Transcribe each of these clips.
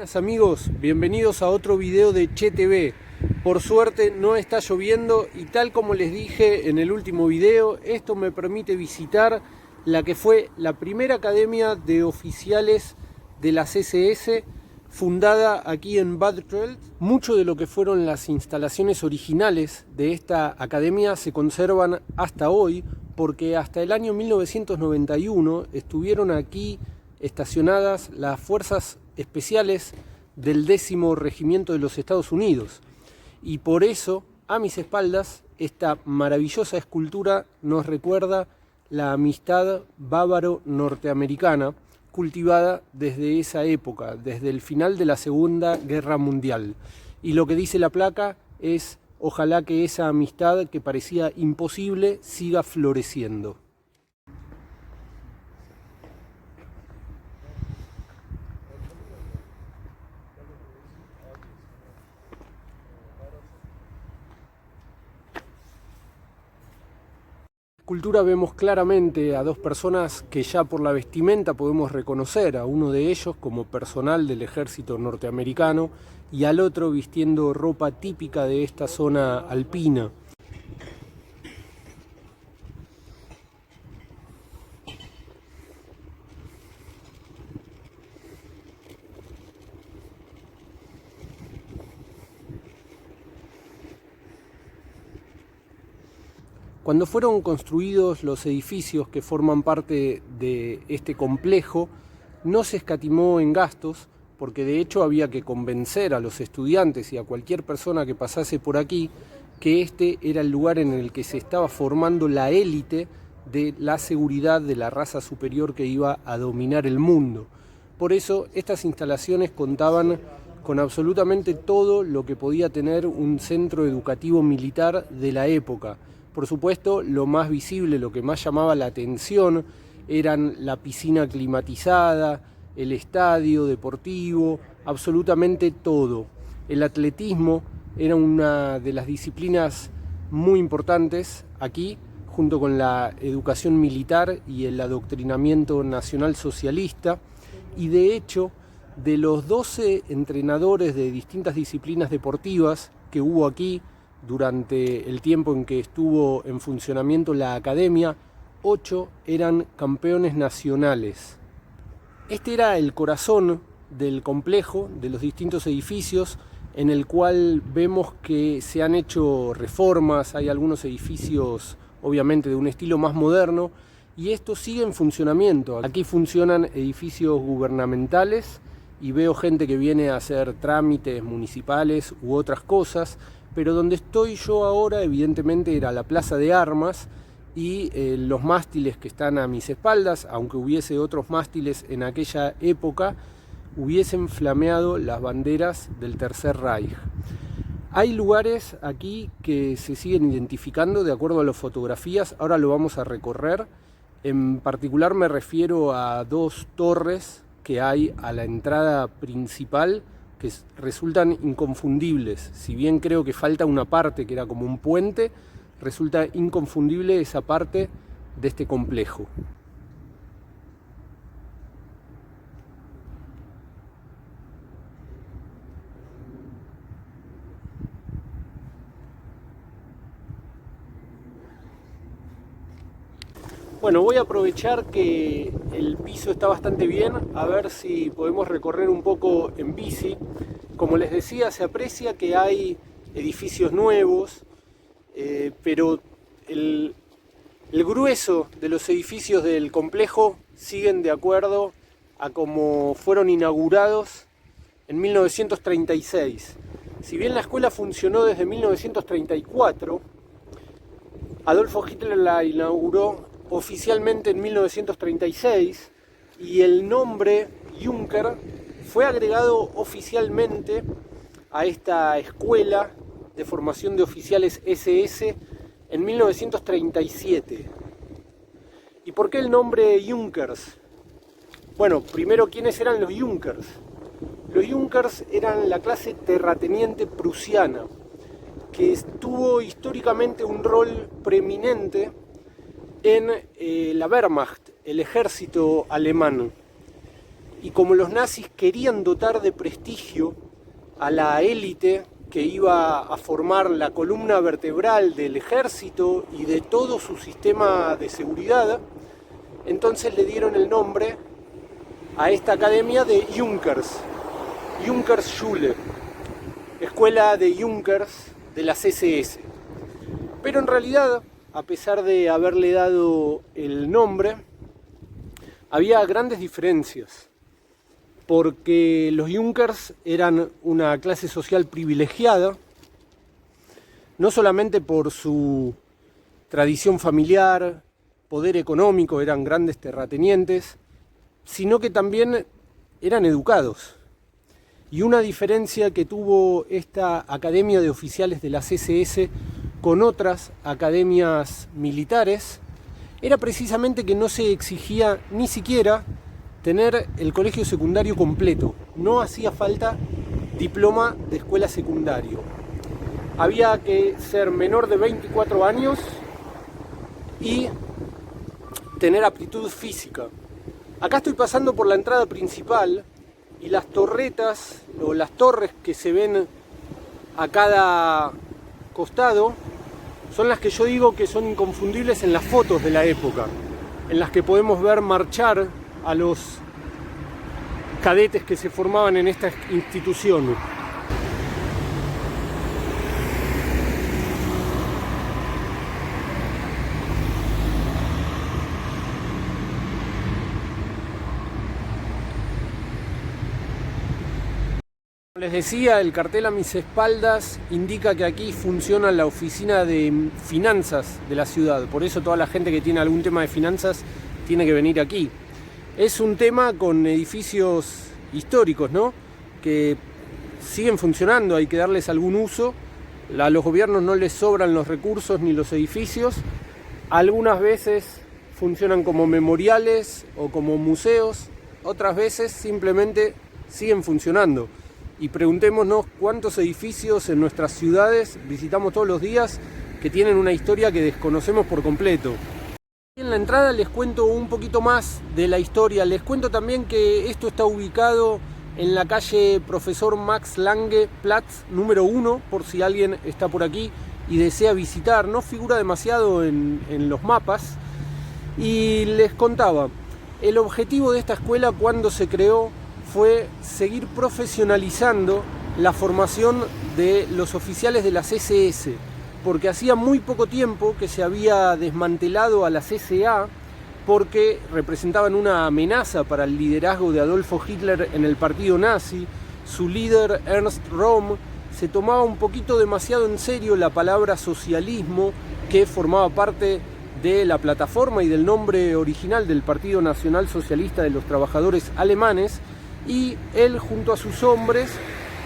Buenas amigos, bienvenidos a otro video de Che TV. Por suerte no está lloviendo y tal como les dije en el último video, esto me permite visitar la que fue la primera academia de oficiales de las SS fundada aquí en Bad Kreuth. Mucho de lo que fueron las instalaciones originales de esta academia se conservan hasta hoy, porque hasta el año 1991 estuvieron aquí estacionadas las fuerzas especiales del 10º Regimiento de los Estados Unidos, y por eso a mis espaldas esta maravillosa escultura nos recuerda la amistad bávaro-norteamericana cultivada desde esa época, desde el final de la Segunda Guerra Mundial. Y lo que dice la placa es: ojalá que esa amistad que parecía imposible siga floreciendo. En la escultura vemos claramente a dos personas que ya por la vestimenta podemos reconocer, a uno de ellos como personal del ejército norteamericano y al otro vistiendo ropa típica de esta zona alpina. Cuando fueron construidos los edificios que forman parte de este complejo, no se escatimó en gastos, porque de hecho había que convencer a los estudiantes y a cualquier persona que pasase por aquí que este era el lugar en el que se estaba formando la élite de la seguridad de la raza superior que iba a dominar el mundo. Por eso estas instalaciones contaban con absolutamente todo lo que podía tener un centro educativo militar de la época. Por supuesto, lo más visible, lo que más llamaba la atención, eran la piscina climatizada, el estadio deportivo, absolutamente todo. El atletismo era una de las disciplinas muy importantes aquí, junto con la educación militar y el adoctrinamiento nacional socialista. Y de hecho, de los 12 entrenadores de distintas disciplinas deportivas que hubo aquí, durante el tiempo en que estuvo en funcionamiento la academia, 8 eran campeones nacionales. Este era el corazón del complejo, de los distintos edificios, en el cual vemos que se han hecho reformas. Hay algunos edificios obviamente de un estilo más moderno y esto sigue en funcionamiento. Aquí funcionan edificios gubernamentales y veo gente que viene a hacer trámites municipales u otras cosas. Pero donde estoy yo ahora evidentemente era la plaza de armas y los mástiles que están a mis espaldas, aunque hubiese otros mástiles en aquella época, hubiesen flameado las banderas del Tercer Reich. Hay lugares aquí que se siguen identificando de acuerdo a las fotografías, ahora lo vamos a recorrer. En particular me refiero a dos torres que hay a la entrada principal, que resultan inconfundibles. Si bien creo que falta una parte que era como un puente, resulta inconfundible esa parte de este complejo. Bueno, voy a aprovechar que el piso está bastante bien, a ver si podemos recorrer un poco en bici. Como les decía, se aprecia que hay edificios nuevos, pero el grueso de los edificios del complejo siguen de acuerdo a cómo fueron inaugurados en 1936. Si bien la escuela funcionó desde 1934, Adolfo Hitler la inauguró oficialmente en 1936 y el nombre Junker fue agregado oficialmente a esta escuela de formación de oficiales SS en 1937. ¿Y por qué el nombre Junkers? Bueno, primero, ¿quiénes eran los Junkers? Los Junkers eran la clase terrateniente prusiana que tuvo históricamente un rol preeminente en la Wehrmacht, el ejército alemán. y como los nazis querían dotar de prestigio a la élite que iba a formar la columna vertebral del ejército y de todo su sistema de seguridad, entonces le dieron el nombre a esta academia de Junkersschule, escuela de Junkers de las SS. Pero en realidad, a pesar de haberle dado el nombre, había grandes diferencias, porque los Junkers eran una clase social privilegiada, no solamente por su tradición familiar, poder económico, eran grandes terratenientes, sino que también eran educados. Y una diferencia que tuvo esta Academia de Oficiales de las SS con otras academias militares era precisamente que no se exigía ni siquiera tener el colegio secundario completo. No hacía falta diploma de escuela secundario. Había que ser menor de 24 años y tener aptitud física. Acá estoy pasando por la entrada principal y las torretas o las torres que se ven a cada costado son las que yo digo que son inconfundibles en las fotos de la época, en las que podemos ver marchar a los cadetes que se formaban en esta institución. Les decía, el cartel a mis espaldas indica que aquí funciona la oficina de finanzas de la ciudad. Por eso toda la gente que tiene algún tema de finanzas tiene que venir aquí. Es un tema con edificios históricos, ¿no?, que siguen funcionando, hay que darles algún uso. A los gobiernos no les sobran los recursos ni los edificios. Algunas veces funcionan como memoriales o como museos, otras veces simplemente siguen funcionando. Y preguntémonos cuántos edificios en nuestras ciudades visitamos todos los días que tienen una historia que desconocemos por completo. En la entrada les cuento un poquito más de la historia. Les cuento también que esto está ubicado en la calle Profesor Max Lange Platz número 1, por si alguien está por aquí y desea visitar. No figura demasiado en los mapas. Y les contaba, el objetivo de esta escuela cuando se creó fue seguir profesionalizando la formación de los oficiales de las SS, porque hacía muy poco tiempo que se había desmantelado a las SA porque representaban una amenaza para el liderazgo de Adolfo Hitler en el partido nazi. Su líder, Ernst Röhm, se tomaba un poquito demasiado en serio la palabra socialismo, que formaba parte de la plataforma y del nombre original del Partido Nacional Socialista de los Trabajadores Alemanes, y él junto a sus hombres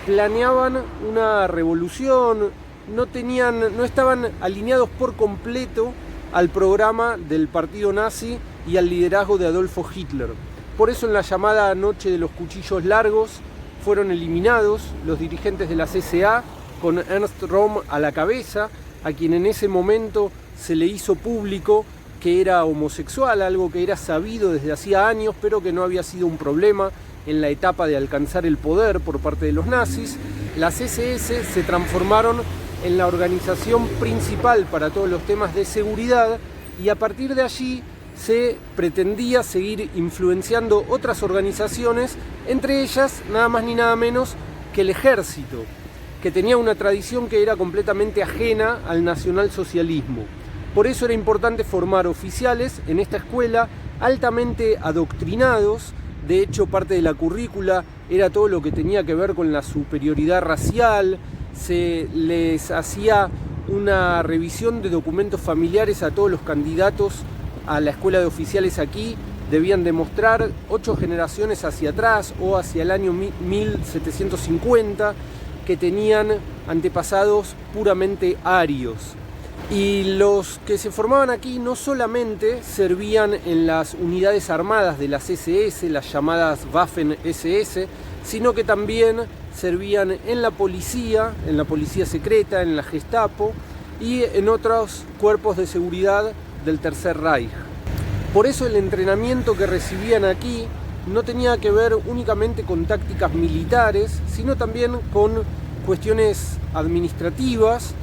planeaban una revolución, no estaban alineados por completo al programa del partido nazi y al liderazgo de Adolfo Hitler. Por eso en la llamada Noche de los Cuchillos Largos fueron eliminados los dirigentes de la SA, con Ernst Röhm a la cabeza, a quien en ese momento se le hizo público que era homosexual, algo que era sabido desde hacía años, pero que no había sido un problema en la etapa de alcanzar el poder por parte de los nazis. Las SS se transformaron en la organización principal para todos los temas de seguridad, y a partir de allí se pretendía seguir influenciando otras organizaciones, entre ellas nada más ni nada menos que el ejército, que tenía una tradición que era completamente ajena al nacionalsocialismo. Por eso era importante formar oficiales en esta escuela altamente adoctrinados. De hecho, parte de la currícula era todo lo que tenía que ver con la superioridad racial. Se les hacía una revisión de documentos familiares a todos los candidatos a la escuela de oficiales aquí. Debían demostrar 8 generaciones hacia atrás o hacia el año 1750 que tenían antepasados puramente arios. Y los que se formaban aquí no solamente servían en las unidades armadas de las SS, las llamadas Waffen-SS, sino que también servían en la policía secreta, en la Gestapo y en otros cuerpos de seguridad del Tercer Reich. Por eso el entrenamiento que recibían aquí no tenía que ver únicamente con tácticas militares, sino también con cuestiones administrativas,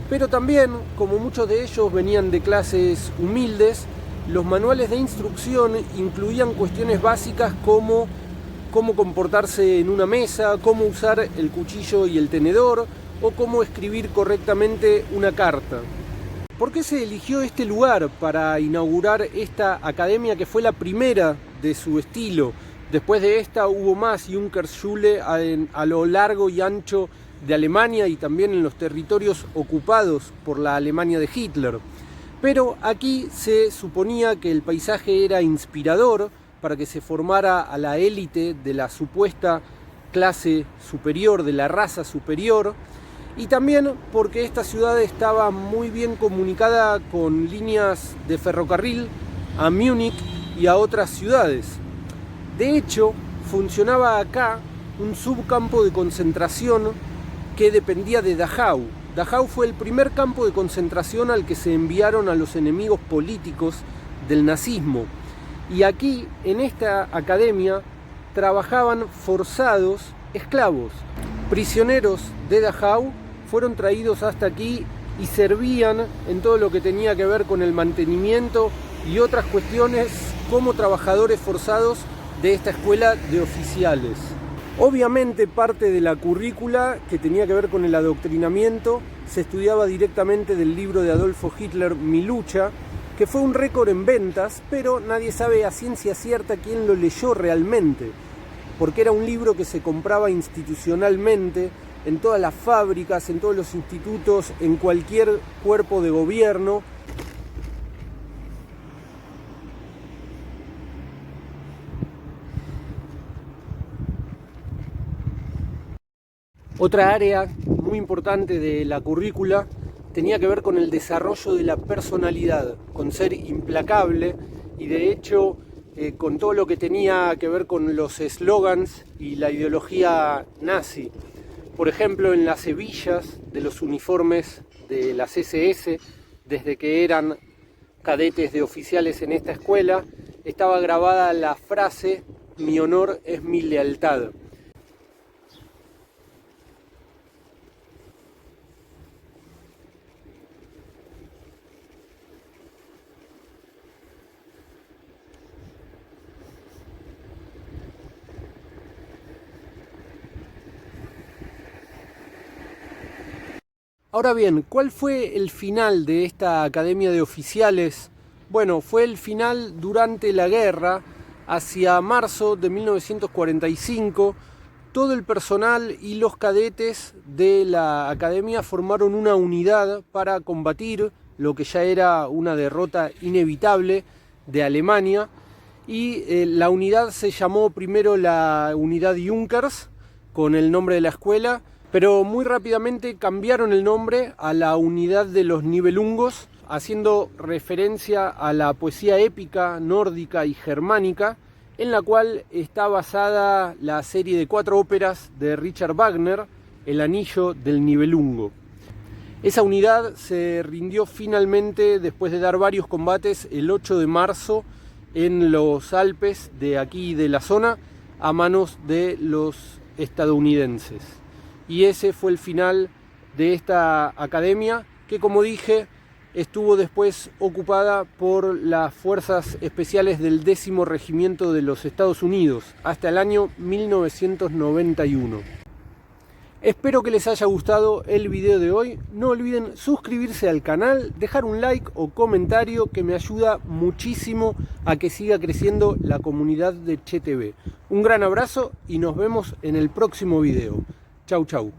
pero también, como muchos de ellos venían de clases humildes, los manuales de instrucción incluían cuestiones básicas como cómo comportarse en una mesa, cómo usar el cuchillo y el tenedor, o cómo escribir correctamente una carta. ¿Por qué se eligió este lugar para inaugurar esta academia que fue la primera de su estilo? Después de esta hubo más Junkerschule a lo largo y ancho de Alemania y también en los territorios ocupados por la Alemania de Hitler. Pero aquí se suponía que el paisaje era inspirador para que se formara a la élite de la supuesta clase superior, de la raza superior, y también porque esta ciudad estaba muy bien comunicada con líneas de ferrocarril a Múnich y a otras ciudades. De hecho, funcionaba acá un subcampo de concentración que dependía de Dachau. Dachau fue el primer campo de concentración al que se enviaron a los enemigos políticos del nazismo. Y aquí, en esta academia, trabajaban forzados esclavos. Prisioneros de Dachau fueron traídos hasta aquí y servían en todo lo que tenía que ver con el mantenimiento y otras cuestiones como trabajadores forzados de esta escuela de oficiales. Obviamente parte de la currícula que tenía que ver con el adoctrinamiento se estudiaba directamente del libro de Adolfo Hitler, Mi lucha, que fue un récord en ventas, pero nadie sabe a ciencia cierta quién lo leyó realmente, porque era un libro que se compraba institucionalmente en todas las fábricas, en todos los institutos, en cualquier cuerpo de gobierno. Otra área muy importante de la currícula tenía que ver con el desarrollo de la personalidad, con ser implacable y de hecho con todo lo que tenía que ver con los eslogans y la ideología nazi. Por ejemplo, en las hebillas de los uniformes de las SS, desde que eran cadetes de oficiales en esta escuela, estaba grabada la frase "Mi honor es mi lealtad". Ahora bien, ¿cuál fue el final de esta academia de oficiales? Bueno, fue el final durante la guerra, hacia marzo de 1945. Todo el personal y los cadetes de la academia formaron una unidad para combatir lo que ya era una derrota inevitable de Alemania. Y la unidad se llamó primero la unidad Junkers, con el nombre de la escuela, pero muy rápidamente cambiaron el nombre a la unidad de los Nibelungos, haciendo referencia a la poesía épica nórdica y germánica, en la cual está basada la serie de 4 óperas de Richard Wagner, El Anillo del Nibelungo. Esa unidad se rindió finalmente después de dar varios combates el 8 de marzo en los Alpes de aquí de la zona a manos de los estadounidenses. Y ese fue el final de esta academia que, como dije, estuvo después ocupada por las fuerzas especiales del 10º Regimiento de los Estados Unidos hasta el año 1991. Espero que les haya gustado el video de hoy. No olviden suscribirse al canal, dejar un like o comentario que me ayuda muchísimo a que siga creciendo la comunidad de CheTV. Un gran abrazo y nos vemos en el próximo video. Chau, chau.